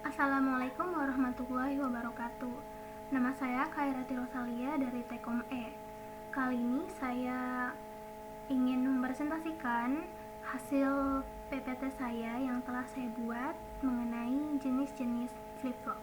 Assalamualaikum warahmatullahi wabarakatuh. Nama saya Khairati Rosalia dari Tekom E. Kali ini saya ingin mempresentasikan hasil PPT saya yang telah saya buat mengenai jenis-jenis flip-flop.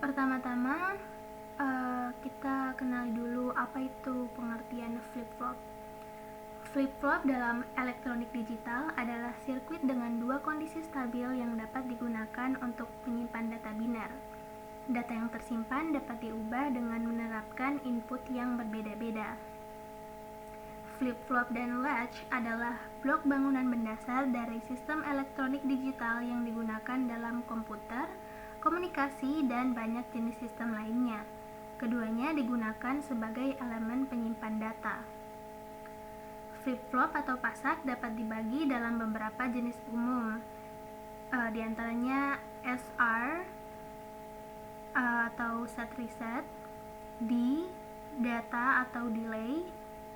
Pertama-tama kita kenali dulu apa itu pengertian flip-flop. Flip-flop dalam elektronik digital adalah sirkuit dengan dua kondisi stabil yang dapat digunakan untuk menyimpan data biner. Data yang tersimpan dapat diubah dengan menerapkan input yang berbeda-beda. Flip-flop dan latch adalah blok bangunan mendasar dari sistem elektronik digital yang digunakan dalam komputer, komunikasi, dan banyak jenis sistem lainnya. Keduanya digunakan sebagai elemen penyimpan data. Flip-flop atau pasak dapat dibagi dalam beberapa jenis umum, di antaranya SR atau set reset, D data atau delay,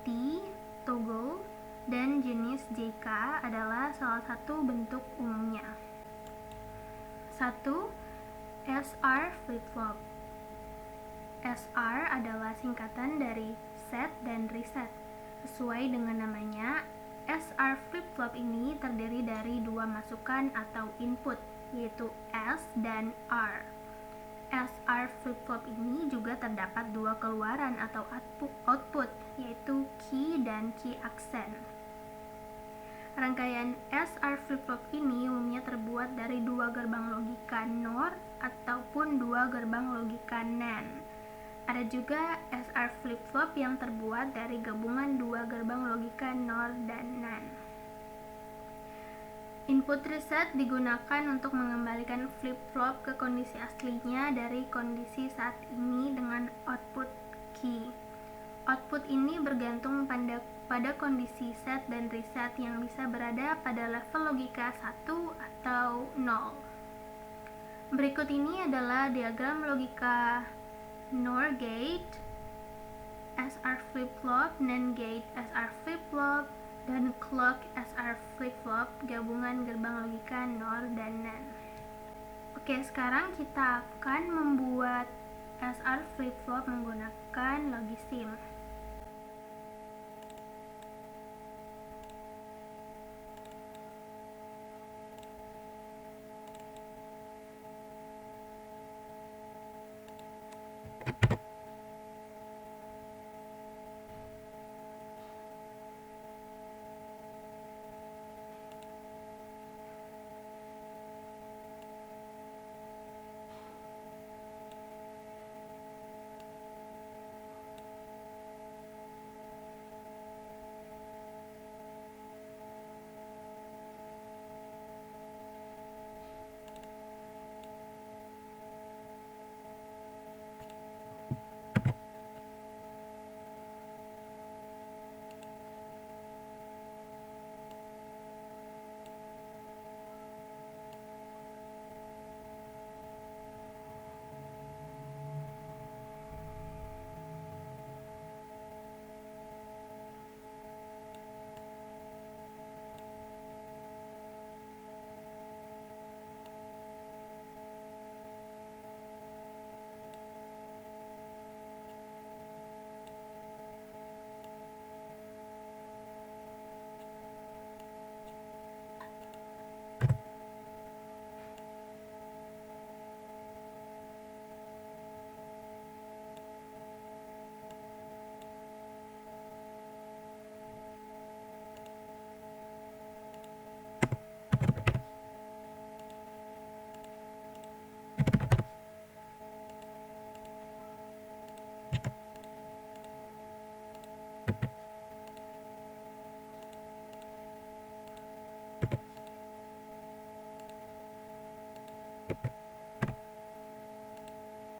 T toggle, dan jenis JK adalah salah satu bentuk umumnya. 1. SR flip-flop. SR adalah singkatan dari set dan reset. Sesuai dengan namanya, SR flip-flop ini terdiri dari dua masukan atau input, yaitu S dan R. SR flip-flop ini juga terdapat dua keluaran atau output, yaitu key dan key accent. Rangkaian SR flip-flop ini umumnya terbuat dari dua gerbang logika NOR ataupun dua gerbang logika NAND. Ada juga SR flip-flop yang terbuat dari gabungan dua gerbang logika NOR dan NAND. Input reset digunakan untuk mengembalikan flip-flop ke kondisi aslinya dari kondisi saat ini dengan output key. Output ini bergantung pada kondisi set dan reset yang bisa berada pada level logika 1 atau 0. Berikut ini adalah diagram logika NOR gate, SR flip-flop, NAND gate, SR flip-flop, dan clock SR flip-flop gabungan gerbang logika NOR dan NAND. Oke, sekarang kita akan membuat SR flip-flop menggunakan Logisim.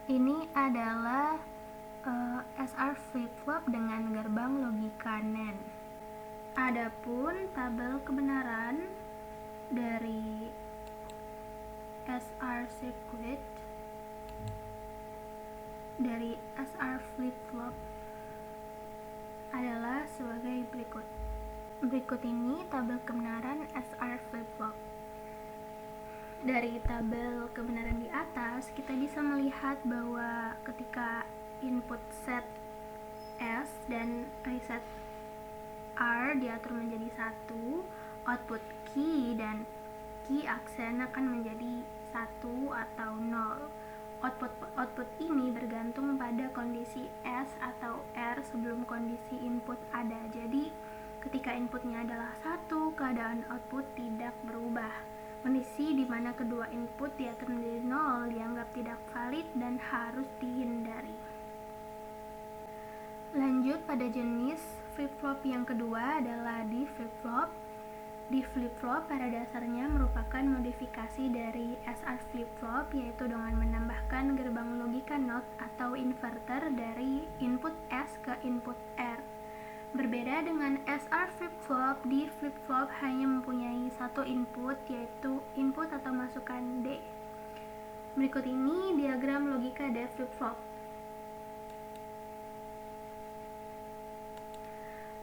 Ini adalah SR flip-flop dengan gerbang logika NAND. Adapun tabel kebenaran dari SR circuit dari SR flip-flop adalah sebagai berikut. Berikut ini tabel kebenaran SR flip-flop. Dari tabel kebenaran di atas, kita bisa melihat bahwa ketika input set S dan reset R diatur menjadi 1, output key dan key aksen akan menjadi 1 atau 0. Output ini bergantung pada kondisi S atau R sebelum kondisi input ada. Jadi, ketika inputnya adalah 1, keadaan output tidak berubah. Kondisi di mana kedua input diatur menjadi 0 dianggap tidak valid dan harus dihindari. Lanjut pada jenis flip-flop yang kedua adalah D flip-flop. D flip-flop pada dasarnya merupakan modifikasi dari SR flip-flop, yaitu dengan menambahkan gerbang logika NOT atau inverter dari input S ke input R. Berbeda dengan SR flip-flop, D flip-flop hanya mempunyai satu input, yaitu input atau masukan D. Berikut ini diagram logika D flip-flop.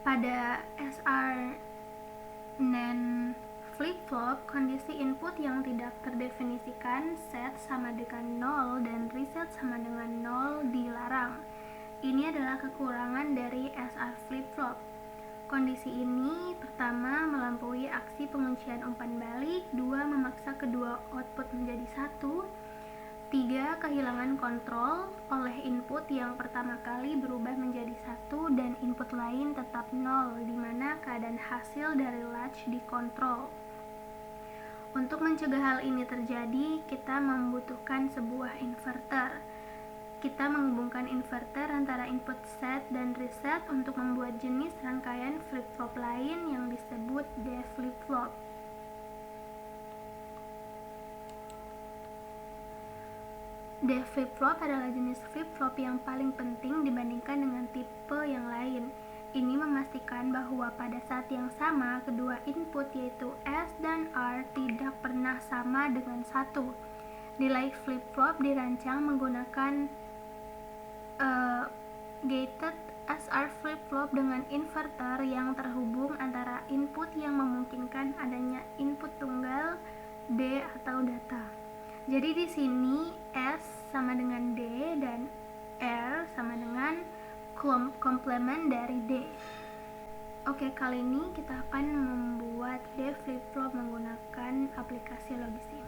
Pada SR NAND flip-flop, kondisi input yang tidak terdefinisikan set sama dengan 0 dan reset sama dengan 0 dilarang. Ini adalah kekurangan dari SR flip-flop. Kondisi ini pertama melampaui aksi penguncian umpan balik, 2 memaksa kedua output menjadi 1, 3 kehilangan kontrol oleh input yang pertama kali berubah menjadi 1 dan input lain tetap 0, di mana keadaan hasil dari latch dikontrol. Untuk mencegah hal ini terjadi, kita membutuhkan sebuah inverter. Kita menghubungkan inverter antara input set dan reset untuk membuat jenis rangkaian flip-flop lain yang disebut D flip-flop. D flip-flop adalah jenis flip-flop yang paling penting dibandingkan dengan tipe yang lain. Ini memastikan bahwa pada saat yang sama, kedua input yaitu S dan R tidak pernah sama dengan 1. Delay flip-flop dirancang menggunakan gated SR flip-flop dengan inverter yang terhubung antara input yang memungkinkan adanya input tunggal D atau data. Jadi di sini S sama dengan D dan R sama dengan komplement dari D. Oke, kali ini kita akan membuat D flip-flop menggunakan aplikasi Logisim.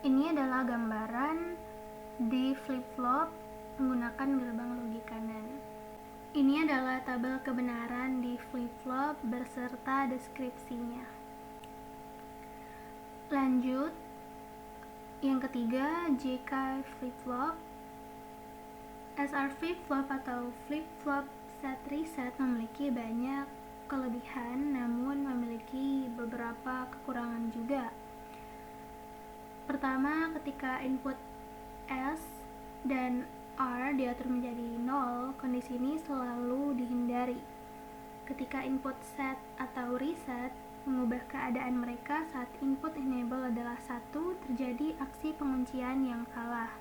Ini adalah gambaran di flip-flop menggunakan gerbang logi kanan. Ini adalah tabel kebenaran di flip-flop beserta deskripsinya. Lanjut, yang ketiga, JK flip-flop. SR flip-flop atau flip-flop set reset memiliki banyak kelebihan namun memiliki beberapa kekurangan juga. Pertama, ketika input S dan R diatur menjadi 0, kondisi ini selalu dihindari. Ketika input set atau reset mengubah keadaan mereka saat input enable adalah 1, terjadi aksi penguncian yang salah.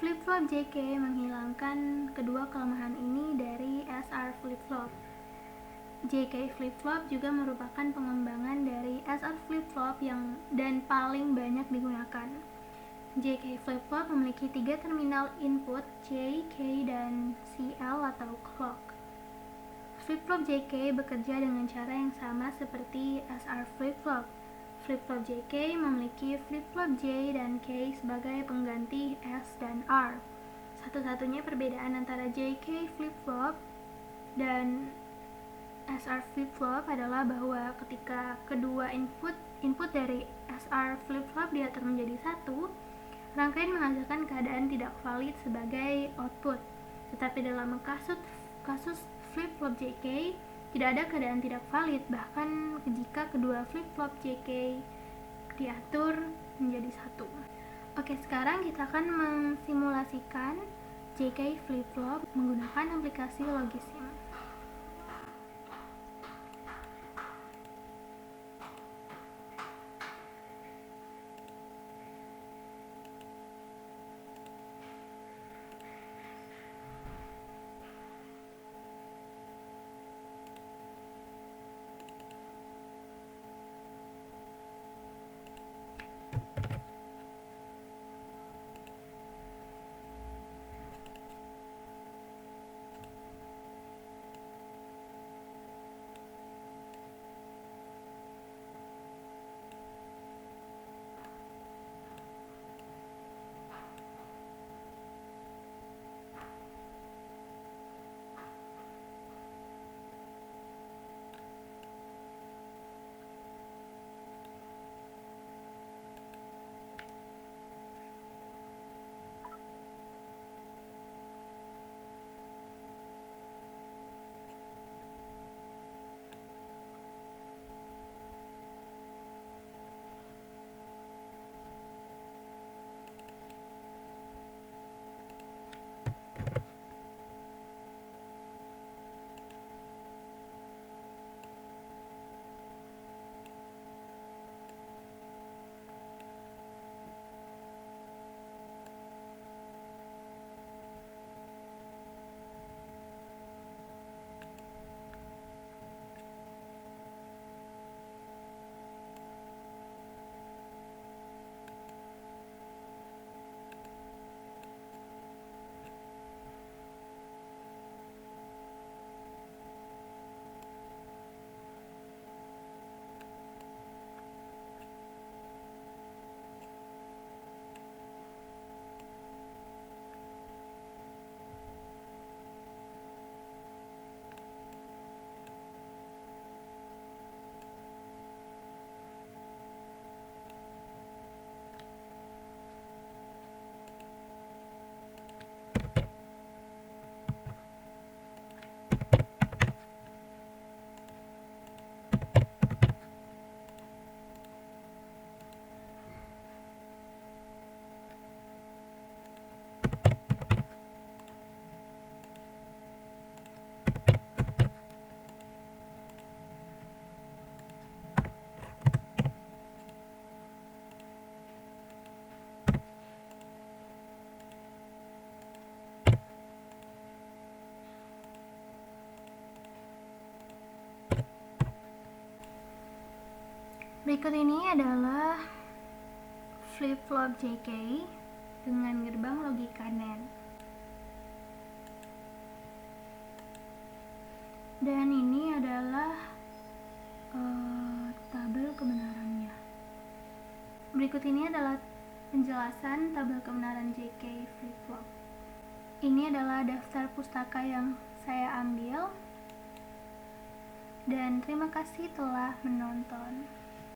Flip-flop JK menghilangkan kedua kelemahan ini dari SR flip-flop. JK flip-flop juga merupakan pengembangan dari SR flip-flop dan paling banyak digunakan. JK flip-flop memiliki 3 terminal input J, K, dan CL atau clock. Flip-flop JK bekerja dengan cara yang sama seperti SR flip-flop. Flip-flop JK memiliki flip-flop J dan K sebagai pengganti S dan R. Satu-satunya perbedaan antara JK flip-flop dan SR flip-flop adalah bahwa ketika kedua input dari SR flip-flop diatur menjadi 1, rangkaian menghasilkan keadaan tidak valid sebagai output. Tetapi dalam kasus flip-flop JK, tidak ada keadaan tidak valid, bahkan jika kedua flip-flop JK diatur menjadi 1. Oke, sekarang kita akan mensimulasikan JK flip-flop menggunakan aplikasi Logisim. Berikut ini adalah flip-flop JK dengan gerbang logi kanan. Dan ini adalah tabel kebenarannya. Berikut Berikut ini adalah penjelasan tabel kebenaran JK flip-flop. Ini adalah daftar pustaka yang saya ambil, dan terima kasih telah menonton.